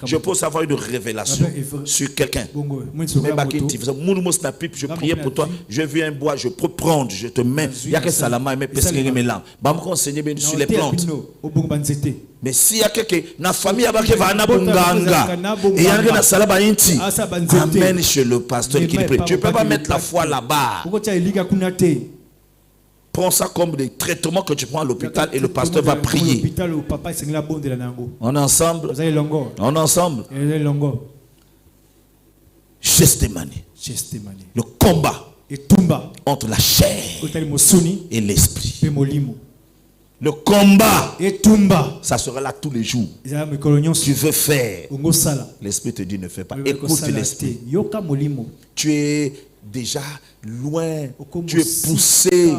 Je peux avoir une révélation sur quelqu'un. Je priais pour toi, je viens un bois, je peux prendre, je te mets. Il y a que salama, mais parce que mes lames. Bah, me conseiller sur les plantes. Mais s'il y a quelqu'un, la famille a qui va na bunganga et il y a quelqu'un salaba inti. Amène chez le pasteur qui prie. Tu peux pas mettre la foi là-bas. Prends ça comme des traitements que tu prends à l'hôpital et le pasteur va prier. On est ensemble. On est ensemble. Gestemane. Le combat entre la chair et l'esprit. Le combat, ça sera là tous les jours. Tu veux faire. L'esprit te dit ne fais pas. Écoute l'esprit. Tu es déjà loin, tu es poussé,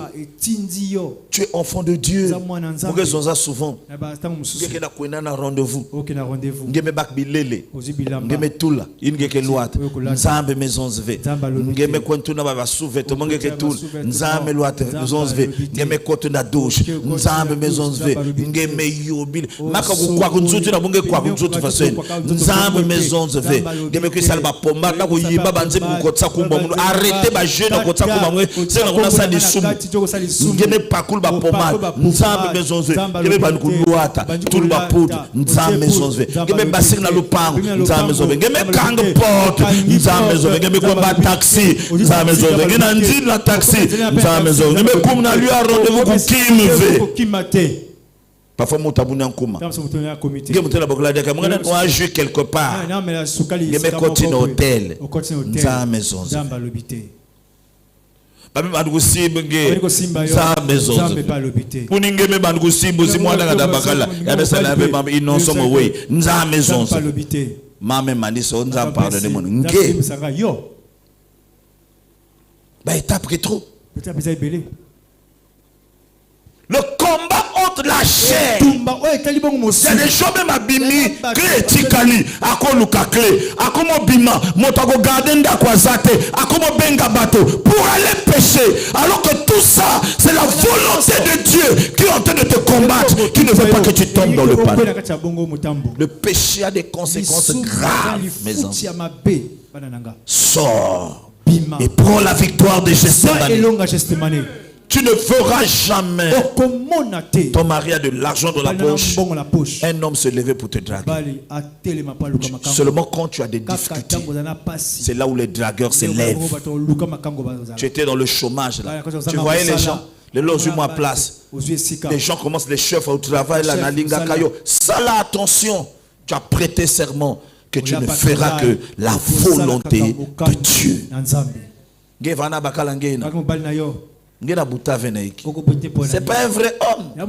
tu es enfant de Dieu. Pourquoi ça souvent? Il y a un rendez-vous. Il y a un tout là. Il y a un loi. Nzambe maison zve. Il y a un kontuna baba souve. Tout le monde est tout. Nzambe loi maison zve. Il y a un côté na douche. Nzambe maison zve. Il y a un yobil. Maka kwa kunzuti na bunge kwa kunzuti fasen. Nzambe maison zve. Il y a un qui salba pomba na kuyiba banze bukotsa kumba. Arrêtez ba jeune. C'est on a ça des sous. Ngeme pakul ba pomade. Nzambe maison zve. Ngeme banku luata. Tout le poudre. Nzambe maison zve. Ngeme basik na lupango. Nzambe maison zve. Ngeme kang porte. Nzambe maison zve. Ngeme komba taxi. Nzambe maison zve. Ngena ndi la taxi. Nzambe maison zve. Ngeme kum na lui a rendez-vous ku kimve. Parfois, mon tabou n'est en coma. On a joué quelque part. Ngeme continue hôtel. Nzambe maison zve. Babi bandugusi benge za maison uningeme bandugusi bozi mwana kada bakala yabe sala be mama innocent way nza maison mama maniso nza pardonner mon nge ba étape rétro. Le combat entre la chair. Il y a des gens même abimi, clé tikali, akolu kakle, akomo bima, motako garden d'akwazate, akomo benga bateau pour aller pêcher. Alors que tout ça, c'est la volonté de Dieu qui est en train de te combattre, qui ne veut pas que tu tombes dans le panneau. Le péché a des conséquences graves, mes enfants. Sors et prends la victoire de Gestemane. Tu ne feras jamais. Ton mari a de l'argent dans la poche. Un homme se levait pour te draguer. Seulement quand tu as des difficultés, c'est là où les dragueurs se lèvent. Tu étais dans le chômage là. Tu voyais les gens. Les logements à place. Les gens commencent, les chefs au travail là. Ça là, attention. Tu as prêté serment que tu ne feras que la volonté de Dieu. C'est pas un vrai homme. Il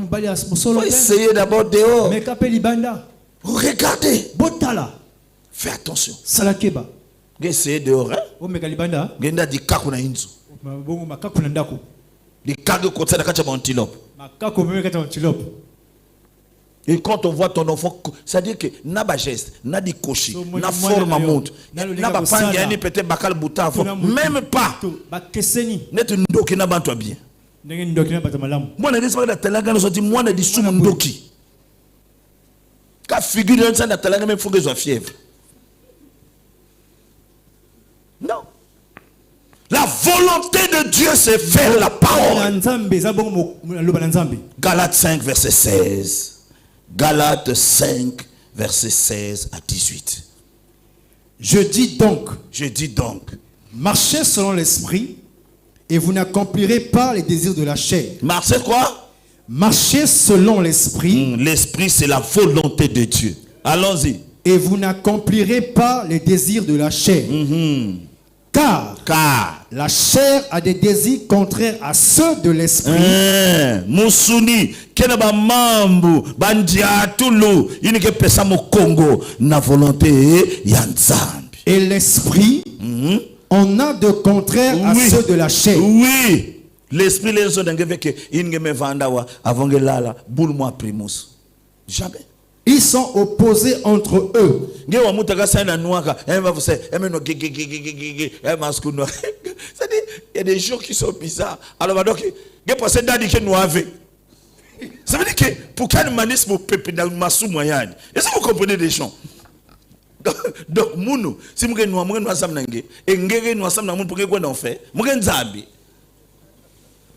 faut essayer d'abord dehors. Regardez. Fais attention. Essayez dehors. Et quand on voit ton enfant, ça dit que n'a pas geste, n'a dit cocher, n'a forme à monte, n'a pas pangé, peut-être bakal bouta, même pas. N'est une doki n'a pas toi bien. Moi, on a dit que la télé, nous a dit, moi, on a dit sous mon doki. Quand figure dans ça, la télé, même faut que soit fièvre. Non. La volonté de Dieu, c'est faire la parole. Galates 5, verset 16. Galates 5, versets 16 à 18. Je dis donc, marchez selon l'esprit et vous n'accomplirez pas les désirs de la chair. Marchez quoi? Marchez selon l'esprit. L'esprit, c'est la volonté de Dieu. Allons-y. Et vous n'accomplirez pas les désirs de la chair. Car la chair a des désirs contraires à ceux de l'esprit. Musuni kenaba mambu bandiatulu inike pesa mo Congo na volonté ya Nzambe. Et l'esprit on a de contraires à ceux de la chair. Oui, l'esprit les gens d'engeve que inge me vandawa avongelala boulmo primus. Jamais. Ils sont opposés entre eux. Il y a des gens qui sont bizarres. Alors, donc, ça veut dire que pour qu'un manisme peut dans ma sous moyenne. Est-ce que vous comprenez des gens? Donc munu si mouke noa sam nange et ngere noa sam na moun pour que quoi d'en fait mouke nzambi.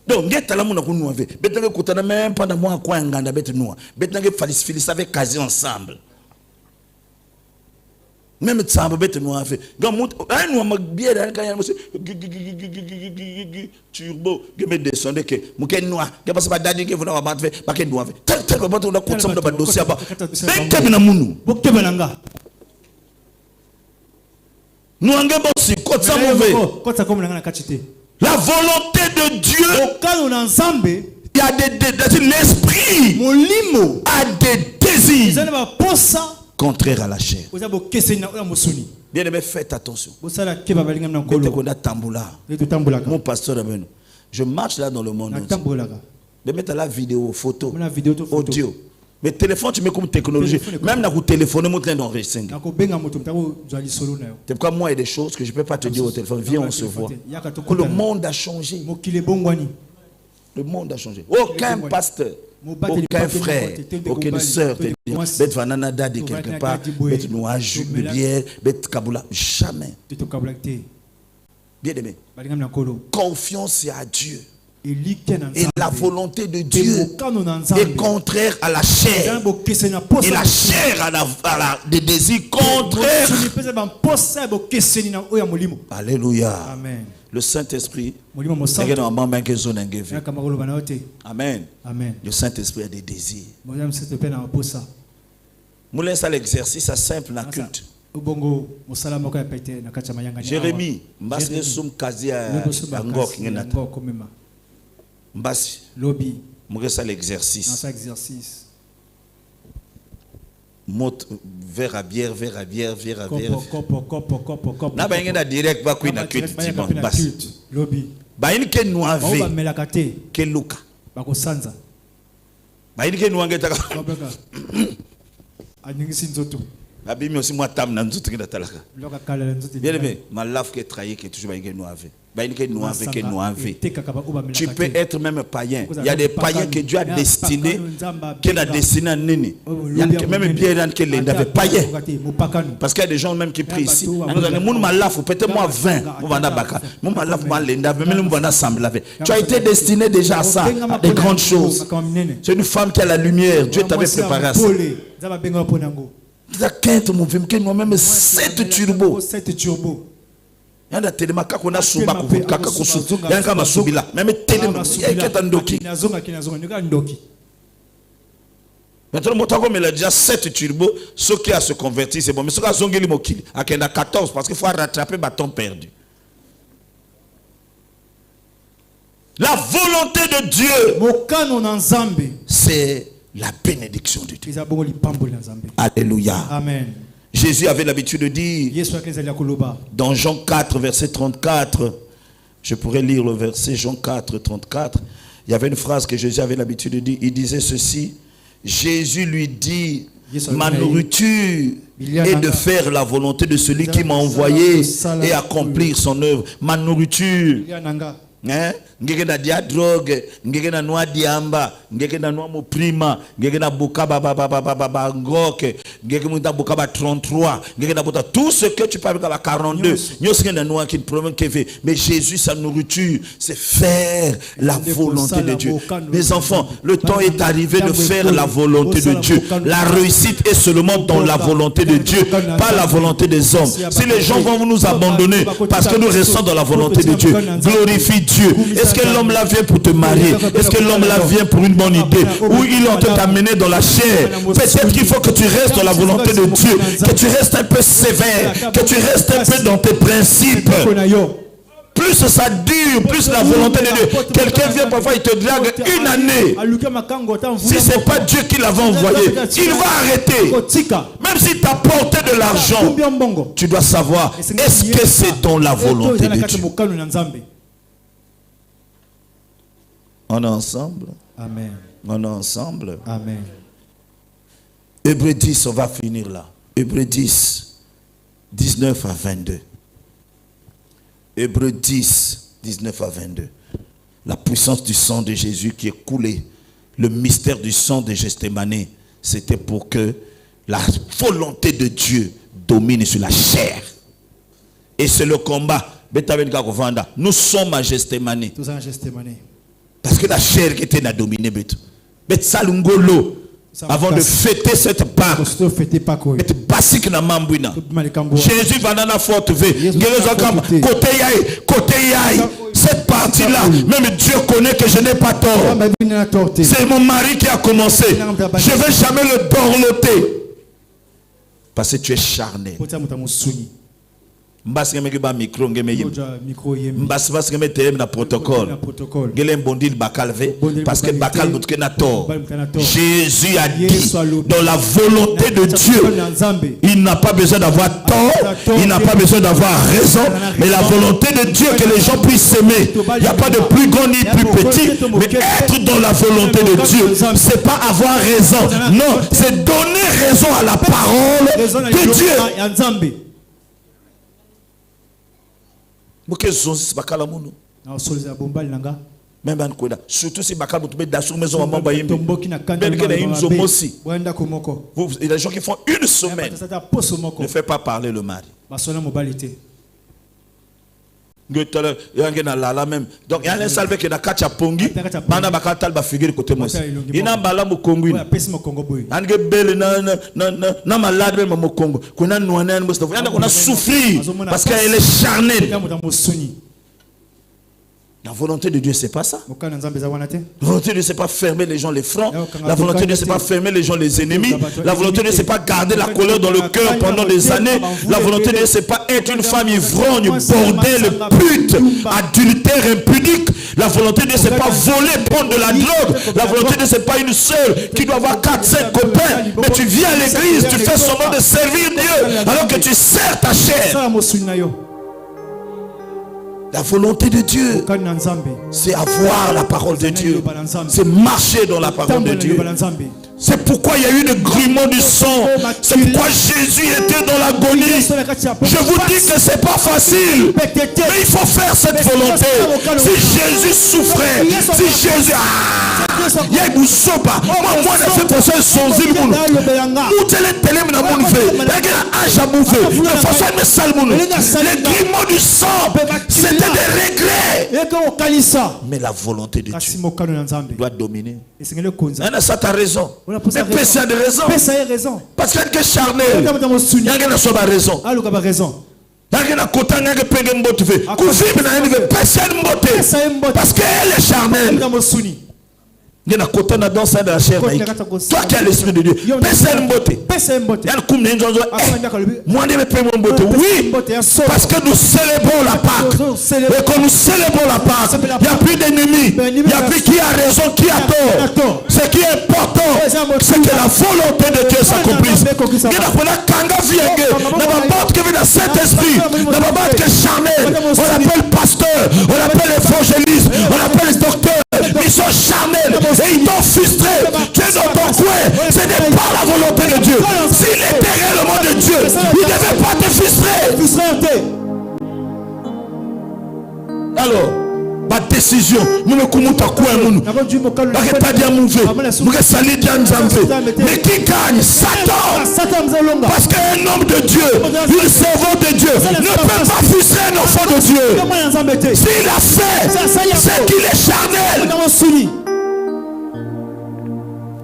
Donc ngeta la moun ko noa ve betange kutana même pendant moi quoi nganda bet noa betange filis avec quasi ensemble. Même tsamba bet noa ve gamut un noa mag bien dans quand monsieur turbo que me descendre que mouke noa que parce pas dadi que vous na ba fe ba ke noa ve tel ba to na kutsam ba dossier ba ben na munu bokte bananga. Nous avons la volonté de Dieu. Il y a l'esprit a des désirs contraires à la chair. Bien aimé, faites attention. Mon pasteur, je marche là dans le monde. Je mets la vidéo, photo, audio. Mais téléphone, tu mets comme technologie. Même dans le téléphone, tu es enregistré. C'est pourquoi moi, il y a des choses que je ne peux pas te dire au téléphone. Viens, on se voit. Que le monde a changé. Le monde a changé. Aucun pasteur, aucun frère, aucune soeur te dit bet vanana dadi quelque part, bet noa bière, bet kaboula. Jamais. Bien aimé. Confiance à Dieu. Et la volonté de Dieu est contraire à la chair. Et la chair a des désirs contraires. Alléluia. Amen. Le Saint-Esprit. Amen. Le Saint-Esprit a des désirs. Moulin ça l'exercice simple dans le culte. Jérémie, Mbasle Soum Kazi Angok Ngenata. Mbasi, lobby, ça l'exercice. Dans cet exercice. Monte verre à bière. Cop. Na ba ngena direct ba ku na culte dimanche basi. Lobby. Ba ini ke noave. Ba melakate. Ke luka. Ba ko sanza. Ba ini ke noangeta ka. Anyingisi nzoto. Abimi aussi moi tam na nzoto ke talaka. Loka kala nzoto. Bien aimé, ma lave qui est trahi qui est toujours ba ngena noave. Tu peux être même païen. Il y a des païens que Dieu a destinés, qu'il a destiné à Nini. Il y a même bien qui les avait païens. Parce qu'il y a des gens même qui prient ici. Peut-être moi 20. Tu as été destiné déjà à ça, à des grandes choses. C'est une femme qui a la lumière. Dieu t'avait préparé à ça. Même 7 turbos. Yanda telema kako na suba kaka kusu yanga masubila même telema yeketa ndoki maintenant motako mais il a déjà 7 turbos ceux qui a se converti c'est bon mais ceux qui a zongeli mokili akenda 14 parce qu'il faut rattraper bâton perdu. La volonté de Dieu c'est la bénédiction de Dieu. Alléluia. Amen. Jésus avait l'habitude de dire dans Jean 4, verset 34, je pourrais lire le verset Jean 4, 34, il y avait une phrase que Jésus avait l'habitude de dire, il disait ceci, Jésus lui dit, ma nourriture est de faire la volonté de celui qui m'a envoyé et accomplir son œuvre. Ma nourriture. Ngeke na dia drogue, ngeke na noa diamba, ngeke na noa mo prima, ngeke na boka ba ngok, ngeke muta boka ba 33, ngeke na bota tout ce que tu parles ba 42. Nyoske na noa qui problème que fait. Mais Jésus sa nourriture, c'est faire la volonté de Dieu. Mes enfants, le temps est arrivé de faire la volonté de Dieu. La réussite est seulement dans la volonté de Dieu, pas la volonté des hommes. Si les gens vont nous abandonner parce que nous restons dans la volonté de Dieu, glorifie Dieu. Est-ce que l'homme là vient pour te marier? Est-ce que l'homme là vient pour une bonne idée? Ou il ont t'amener dans la chair? Peut-être qu'il faut que tu restes dans la volonté de Dieu, que tu restes un peu sévère, que tu restes un peu dans tes principes. Plus ça dure, plus la volonté de Dieu. Quelqu'un vient parfois, il te drague une année. Si ce n'est pas Dieu qui l'avait envoyé, il va arrêter. Même si tu as porté de l'argent, tu dois savoir, est-ce que c'est dans la volonté de Dieu? On est ensemble. Amen. On est ensemble. Amen. Hébreux 10, on va finir là. Hébreux 10, 19 à 22. Hébreux 10, 19 à 22. La puissance du sang de Jésus qui est coulé. Le mystère du sang de Gethsémani, c'était pour que la volonté de Dieu domine sur la chair. Et c'est le combat. Nous sommes à Gestemane. Parce que la chair qui était dominée. Avant de fêter cette Pâque, Jésus va dans la forte vie. Cette partie-là, même Dieu connaît que je n'ai pas tort. C'est mon mari qui a commencé. Je ne vais jamais le dorloter. Parce que tu es charnel. Mbasi ngeme ba micro ngeme yim mbasi basi ngeme télé na protocole ngele bondil bakalve parce que bakal nous na tort. Jésus a dit dans la volonté de Dieu il n'a pas besoin d'avoir tort, il n'a pas besoin d'avoir raison, mais la volonté de Dieu que les gens puissent s'aimer. Il n'y a pas de plus grand ni plus petit, mais être dans la volonté de Dieu, c'est pas avoir raison, non, c'est donner raison à la parole de Dieu. Surtout si bakal mutumé dasur maison maman bayimbi. Il y a des gens qui font une semaine. Ne fais pas parler le mari. Donc il y a un salve qui n'a qu'à chapongi. Bana bakal talba figure côté moi. Il n'a pas la mokongo. Ange belle na malade même mokongo. Qu'on a nouané un moustafa. On a souffert parce qu'elle est charnelle. La volonté de Dieu, c'est pas ça. La volonté de Dieu, c'est pas fermer les gens les fronts. La volonté de Dieu, c'est pas fermer les gens les ennemis. La volonté de Dieu, c'est pas garder la colère dans le cœur pendant des années. La volonté de Dieu, c'est pas être une femme ivrogne, bordel, pute, adultère, impudique. La volonté de Dieu, c'est pas voler, prendre de la drogue. La volonté de Dieu, c'est pas une seule qui doit avoir 4-5 copains. Mais tu viens à l'église, tu fais seulement de servir Dieu alors que tu sers ta chair. La volonté de Dieu, c'est avoir la parole de Dieu. C'est marcher dans la parole de Dieu. C'est pourquoi il y a eu le grument du sang. C'est pourquoi Jésus était dans l'agonie. Je vous dis que c'est pas facile. Mais il faut faire cette volonté. Si Jésus souffrait, si Jésus... Il y a une sopa. Moi, je fais pour ça son zil. Les griments du sang, c'était des regrets. Mais la volonté de Dieu doit dominer. Ça, tu as raison. Mais personne a de raison. Parce qu'il y a charnel. Il y a raison. Parce qu'elle est charnelle. Il y a côté dans la chair. Toi qui as l'esprit de Dieu. Personne beauté. Moi, je vais mon beauté. Oui, parce que nous célébrons la Pâque. Et quand nous célébrons la Pâque, il n'y a plus d'ennemis. Il n'y a plus qui a raison, qui a tort. Ce qui est important, c'est que la volonté de Dieu s'accomplisse. Il y a Kanga Vienge. On n'a Saint-Esprit. On n'a charnel. On l'appelle pasteur. On l'appelle évangéliste. On l'appelle docteur. Ils sont charnels et ils t'ont frustré. Tu es dans ton coin. Ce n'est pas la volonté de Dieu. S'il était réellement de Dieu, il ne devait pas te frustrer. Alors, ma décision, nous ne pouvons pas quoi nous. Pas dire mauvais. Nous ne salir dire mais qui gagne? Satan. Parce qu'un homme de Dieu, un servant de Dieu, ne peut pas frustrer un enfant de Dieu. S'il a fait, c'est qu'il est charnel.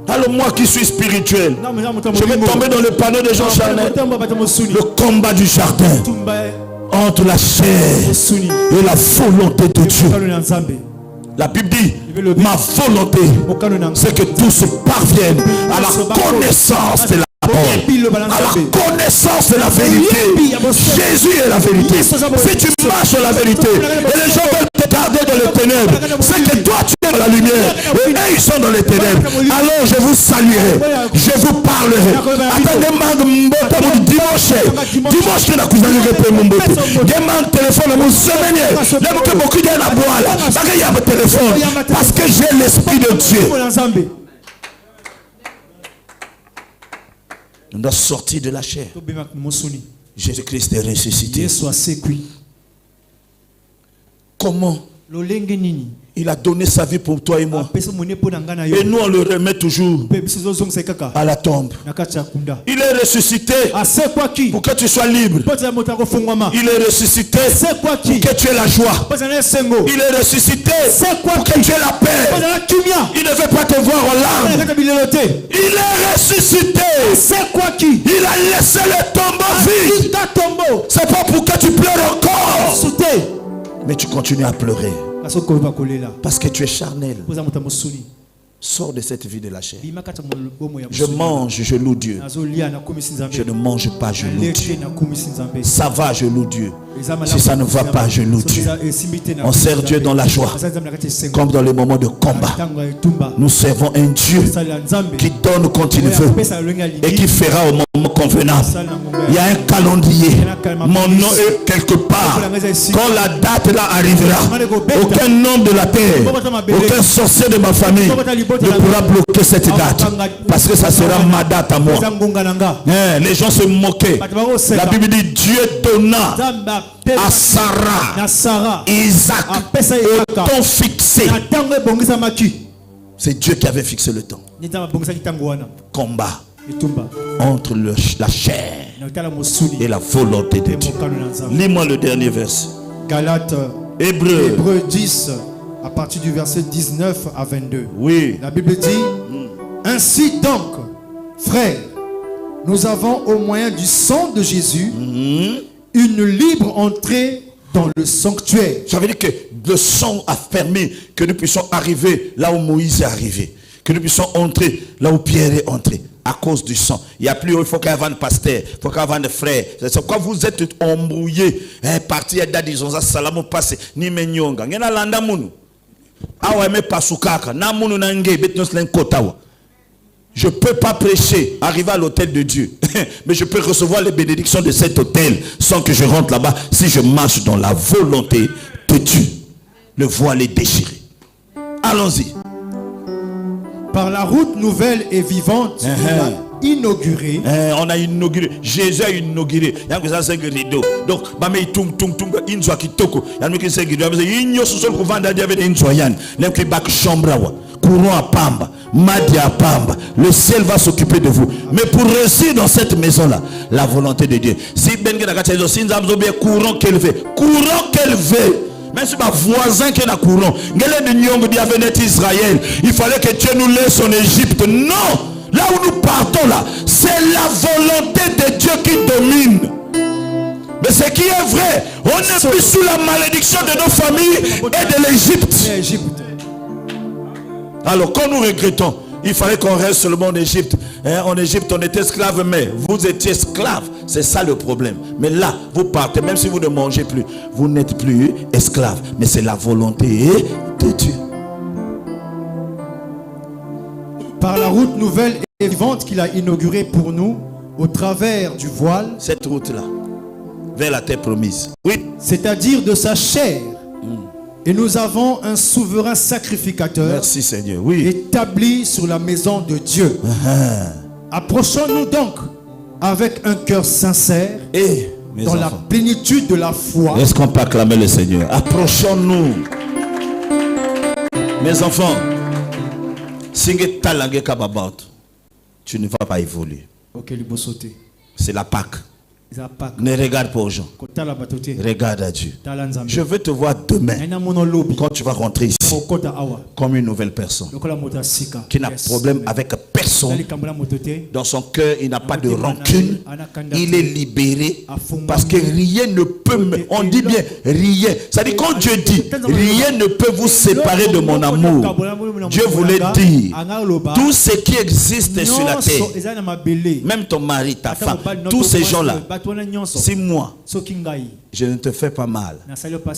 Alors moi qui suis spirituel, je vais tomber dans le panneau des gens charnels. Le combat du jardin entre la chair et la volonté de Dieu. La Bible dit, ma volonté, c'est que tous parviennent à la connaissance de la parole, à la connaissance de la vérité. Jésus est la vérité. Si tu marches dans la vérité et les gens veulent te garder dans les ténèbres, c'est que toi tu es dans la lumière et eux ils sont dans les ténèbres. Alors je vous saluerai, je vous parlerai. Attendez, dimanche que la cousine répond mon beauté. Demande téléphone à mon semaine. Là que beaucoup de la boîte là, il y a mon téléphone parce que j'ai l'esprit de Dieu. On doit sortir de la chair. Jésus-Christ est ressuscité. Comment Il a donné sa vie pour toi et moi. Et nous, on le remet toujours à la tombe. Il est ressuscité pour que tu sois libre. Il est ressuscité pour que tu aies la joie. Il est ressuscité pour que tu aies la paix. Il ne veut pas te voir en larmes. Il est ressuscité. Il a laissé le tombeau vide. C'est pas pour que tu pleures encore. Mais tu continues à pleurer. Parce que tu es charnel. Sors de cette vie de la chair. Je mange, je loue Dieu. Je ne mange pas, je loue Dieu. Ça va, je loue Dieu. Si ça ne va pas, je loue Dieu. On sert Dieu dans la joie, comme dans les moments de combat. Nous servons un Dieu qui donne quand il veut et qui fera au moment convenable. Il y a un calendrier. Mon nom est quelque part. Quand la date là arrivera, aucun homme de la terre, aucun sorcier de ma famille ne pourra bloquer cette date, parce que ça sera ma date à moi. Les gens se moquaient. La Bible dit Dieu donna à Sarah, Isaac, au temps fixé. C'est Dieu qui avait fixé le temps. Combat entre la chair et la volonté de Dieu. Lis-moi le dernier verset. Galates, Hébreux 10, à partir du verset 19 à 22. Oui. La Bible dit, ainsi donc, frères, nous avons au moyen du sang de Jésus une libre entrée dans le sanctuaire. Ça veut dire que le sang a permis que nous puissions arriver là où Moïse est arrivé. Que nous puissions entrer là où Pierre est entré. À cause du sang. Il n'y a plus, il faut qu'il y ait un pasteur, il faut qu'il y ait un frère. C'est quand vous êtes embrouillé, parti à Dadizon, ça salamo passe, ni menyonga. Ngena landa munu. Awa me pasukaka, na munu nange, betnos len kotawa. Je ne peux pas prêcher, arriver à l'autel de Dieu. Mais je peux recevoir les bénédictions de cet autel sans que je rentre là-bas si je marche dans la volonté de Dieu. Le voile est déchiré. Allons-y. Par la route nouvelle et vivante, inaugurée. On a inauguré. Jésus a inauguré. Il y a que ça, c'est un rideau. Donc, il y a courant à Pamba, Madi à Pamba, le ciel va s'occuper de vous. Mais pour réussir dans cette maison-là, la volonté de Dieu. Si Ben courant qu'elle veut, même si ma voisin qui est dans le courant, Israël, il fallait que Dieu nous laisse en Égypte. Non! Là où nous partons là, c'est la volonté de Dieu qui domine. Mais ce qui est vrai, on n'est plus sous la malédiction de nos familles et de l'Égypte. Alors quand nous regrettons, il fallait qu'on reste seulement en Égypte. En Égypte, on était esclaves, mais vous étiez esclaves. C'est ça le problème. Mais là, vous partez, même si vous ne mangez plus, vous n'êtes plus esclaves. Mais c'est la volonté de Dieu. Par la route nouvelle et vivante qu'il a inaugurée pour nous, au travers du voile. Cette route-là, vers la terre promise. Oui. C'est-à-dire de sa chair. Et nous avons un souverain sacrificateur. Merci Seigneur. Oui. Établi sur la maison de Dieu. Approchons-nous donc avec un cœur sincère et dans la plénitude de la foi. Est-ce qu'on peut acclamer le Seigneur? Approchons-nous. Mes enfants, tu ne vas pas évoluer. C'est la Pâque. Ne regarde pas aux gens. Regarde à Dieu. Je veux te voir demain quand tu vas rentrer ici comme une nouvelle personne qui n'a problème avec personne. Dans son cœur, il n'a pas de rancune. Il est libéré parce que rien ne peut on dit bien rien. Ça dit quand Dieu dit rien ne peut vous séparer de mon amour. Dieu voulait dire tout ce qui existe sur la terre, même ton mari, ta femme, tous ces gens-là. Si moi, je ne te fais pas mal,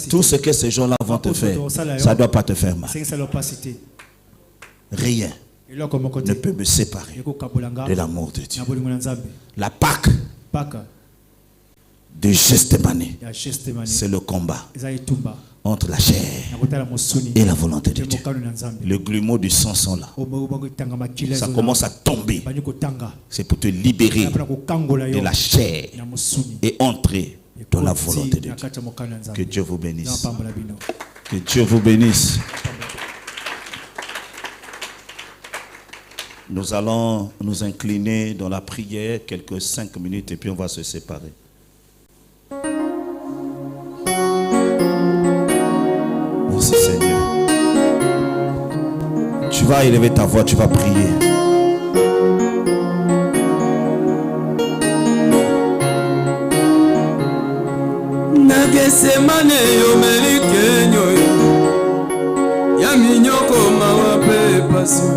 tout ce que ces gens-là vont te faire, ça ne doit pas te faire mal. Rien ne peut me séparer de l'amour de Dieu. La Pâque de Gethsémane, c'est le combat entre la chair et la volonté de Dieu. Le grumeau du sang sont là. Ça commence à tomber. C'est pour te libérer de la chair et entrer dans la volonté de Dieu. Que Dieu vous bénisse. Que Dieu vous bénisse. Nous allons nous incliner dans la prière quelques 5 minutes et puis on va se séparer. Merci Seigneur. Tu vas élever ta voix, tu vas prier. Nagesemane yo melikenyo ya minyoko mawape paso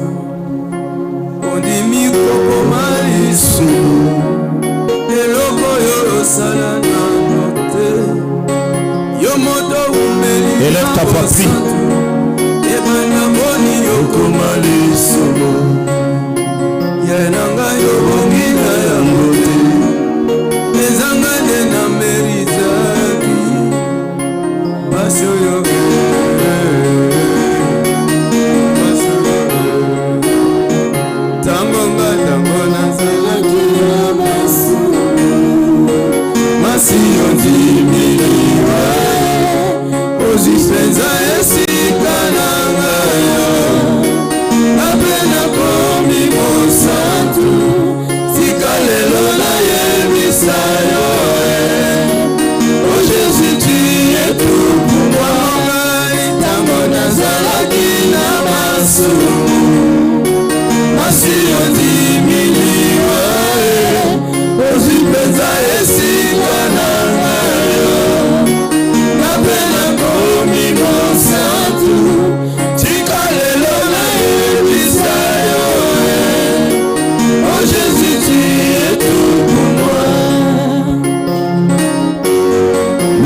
ondimi koko malisu eloko yo sala na note yo moto umeli. Élève ta voix, prie. Ebana moni yo komalisu yenanga yo bongina ya mote ezanga na merita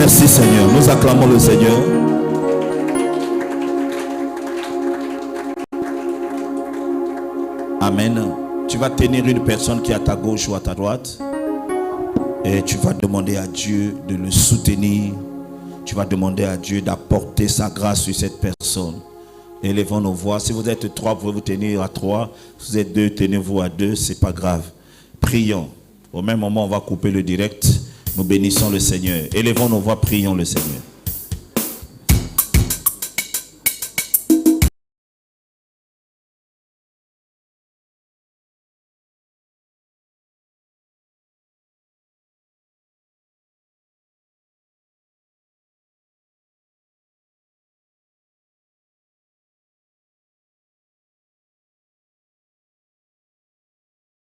Merci Seigneur, nous acclamons le Seigneur. Amen. Tu vas tenir une personne qui est à ta gauche ou à ta droite et tu vas demander à Dieu de le soutenir. Tu vas demander à Dieu d'apporter sa grâce sur cette personne. Élevons nos voix. Si vous êtes 3, vous pouvez vous tenir à 3. Si vous êtes 2, tenez-vous à 2. Ce n'est pas grave. Prions. Au même moment, on va couper le direct. Nous bénissons le Seigneur. Élevons nos voix, prions le Seigneur.